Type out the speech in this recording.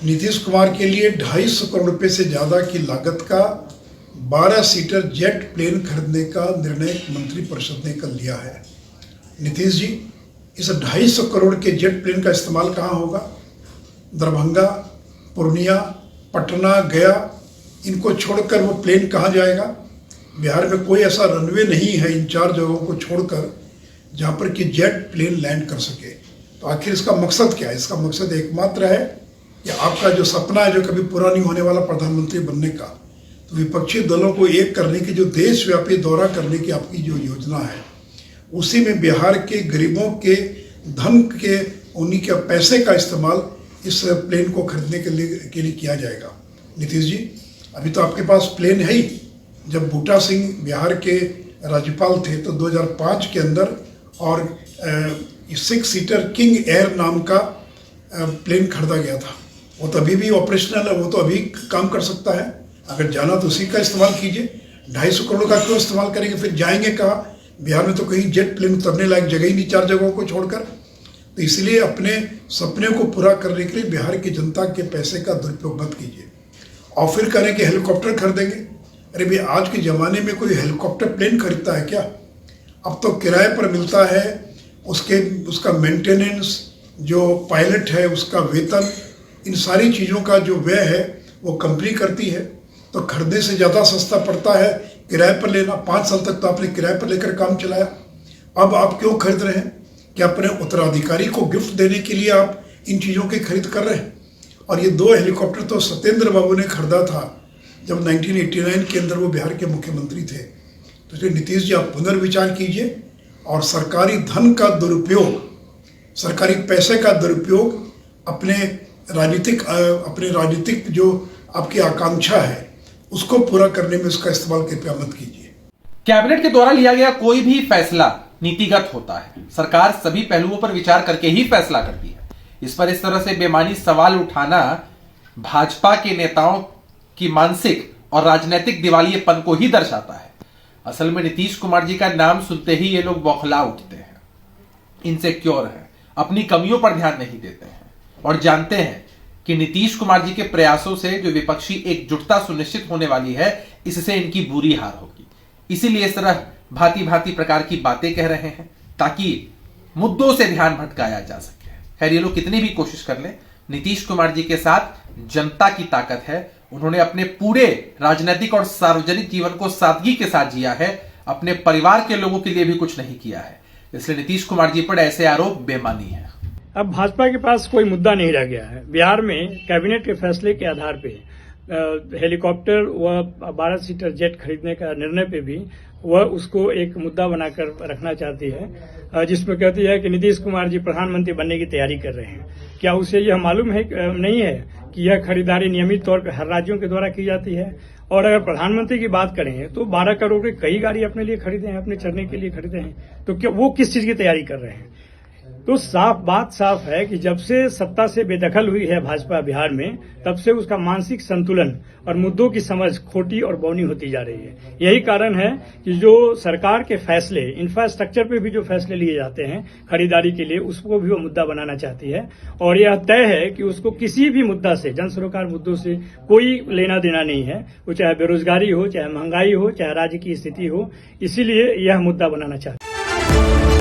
नीतीश कुमार के लिए 250 करोड़ रुपए से ज़्यादा की लागत का 12 सीटर जेट प्लेन खरीदने का निर्णय मंत्रिपरिषद ने कल लिया है। नीतीश जी, इस 250 करोड़ के जेट प्लेन का इस्तेमाल कहाँ होगा? दरभंगा, पूर्णिया, पटना, गया, इनको छोड़कर वो प्लेन कहाँ जाएगा? बिहार में कोई ऐसा रनवे नहीं है इन 4 जगहों को छोड़कर जहाँ पर कि जेट प्लेन लैंड कर सके। तो आखिर इसका मकसद क्या है? इसका मकसद एकमात्र है कि आपका जो सपना है, जो कभी पूरा नहीं होने वाला प्रधानमंत्री बनने का, तो विपक्षी दलों को एक करने की जो देशव्यापी दौरा करने की आपकी जो योजना है, उसी में बिहार के गरीबों के धन के उन्हीं के पैसे का इस्तेमाल इस प्लेन को खरीदने के लिए किया जाएगा। नीतीश जी, अभी तो आपके पास प्लेन है ही। जब बूटा सिंह बिहार के राज्यपाल थे तो 2005 के अंदर और 6 सीटर किंग एयर नाम का प्लेन खरीदा गया था। वो तो अभी भी ऑपरेशनल है, वो तो अभी काम कर सकता है। अगर जाना तो उसी का इस्तेमाल कीजिए। 250 करोड़ का क्यों इस्तेमाल करेंगे? फिर जाएंगे कहाँ? बिहार में तो कहीं जेट प्लेन उतरने लायक जगह ही नहीं 4 जगहों को छोड़कर। तो इसलिए अपने सपने को पूरा करने के लिए बिहार की जनता के पैसे का दुरुपयोग मत कीजिए। और फिर करें कि हेलीकॉप्टर खरीदेंगे। अरे भाई, आज के ज़माने में कोई हेलीकॉप्टर प्लेन खरीदता है क्या? अब तो किराए पर मिलता है। उसका मेंटेनेंस, जो पायलट है उसका वेतन, इन सारी चीज़ों का जो व्यय है वो कंपनी करती है। तो खरीदने से ज़्यादा सस्ता पड़ता है किराए पर लेना। 5 साल तक तो आपने किराए पर लेकर काम चलाया। अब आप क्यों खरीद रहे हैं? कि अपने उत्तराधिकारी को गिफ्ट देने के लिए आप इन चीज़ों की खरीद कर रहे हैं? और ये 2 हेलीकॉप्टर तो सत्येंद्र बाबू ने खरीदा था जब 1989 के अंदर वो बिहार के मुख्यमंत्री थे। तो इसलिए नीतीश जी, आप पुनर्विचार कीजिए और सरकारी धन का दुरुपयोग, सरकारी पैसे का दुरुपयोग अपने राजनीतिक जो आपकी आकांक्षा है उसको पूरा करने में उसका इस्तेमाल कृपया मत कीजिए। कैबिनेट के द्वारा लिया गया कोई भी फैसला नीतिगत होता है। सरकार सभी पहलुओं पर विचार करके ही फैसला करती है। इस पर इस तरह से बेमानी सवाल उठाना भाजपा के नेताओं की मानसिक और राजनीतिक दिवालियेपन को ही दर्शाता है। असल में नीतीश कुमार जी का नाम सुनते ही ये लोग बौखला उठते हैं, इनसिक्योर हैं, अपनी कमियों पर ध्यान नहीं देते हैं और जानते हैं कि नीतीश कुमार जी के प्रयासों से जो विपक्षी एकजुटता सुनिश्चित होने वाली है, इससे इनकी बुरी हार होगी। इसीलिए इस तरह भांति भांति प्रकार की बातें कह रहे हैं ताकि मुद्दों से ध्यान भटकाया जा सके। खैर, ये लोग कितनी भी कोशिश कर लें, नीतीश कुमार जी के साथ जनता की ताकत है। उन्होंने अपने पूरे राजनीतिक और सार्वजनिक जीवन को सादगी के साथ जिया है, अपने परिवार के लोगों के लिए भी कुछ नहीं किया है। इसलिए नीतीश कुमार जी पर ऐसे आरोप बेमानी है। अब भाजपा के पास कोई मुद्दा नहीं रह गया है। बिहार में कैबिनेट के फैसले के आधार पे हेलीकॉप्टर व 12 सीटर जेट खरीदने का निर्णय पे भी वह उसको एक मुद्दा बनाकर रखना चाहती है, जिसमें कहती है कि नीतीश कुमार जी प्रधानमंत्री बनने की तैयारी कर रहे हैं। क्या उसे यह मालूम है नहीं है कि यह खरीदारी नियमित तौर पर हर राज्यों के द्वारा की जाती है? और अगर प्रधानमंत्री की बात करें तो 12 करोड़ की कई गाड़ी अपने लिए खरीदे हैं, अपने चढ़ने के लिए खरीदे हैं। तो क्या वो किस चीज की तैयारी कर रहे हैं? तो बात साफ है कि जब से सत्ता से बेदखल हुई है भाजपा बिहार में, तब से उसका मानसिक संतुलन और मुद्दों की समझ खोटी और बौनी होती जा रही है। यही कारण है कि जो सरकार के फैसले, इंफ्रास्ट्रक्चर पे भी जो फैसले लिए जाते हैं खरीदारी के लिए, उसको भी वो मुद्दा बनाना चाहती है। और यह तय है कि उसको किसी भी मुद्दा से, जन सरोकार मुद्दों से कोई लेना देना नहीं है। वो चाहे बेरोजगारी हो, चाहे महंगाई हो, चाहे राज्य की स्थिति हो, इसीलिए यह मुद्दा बनाना चाहती है।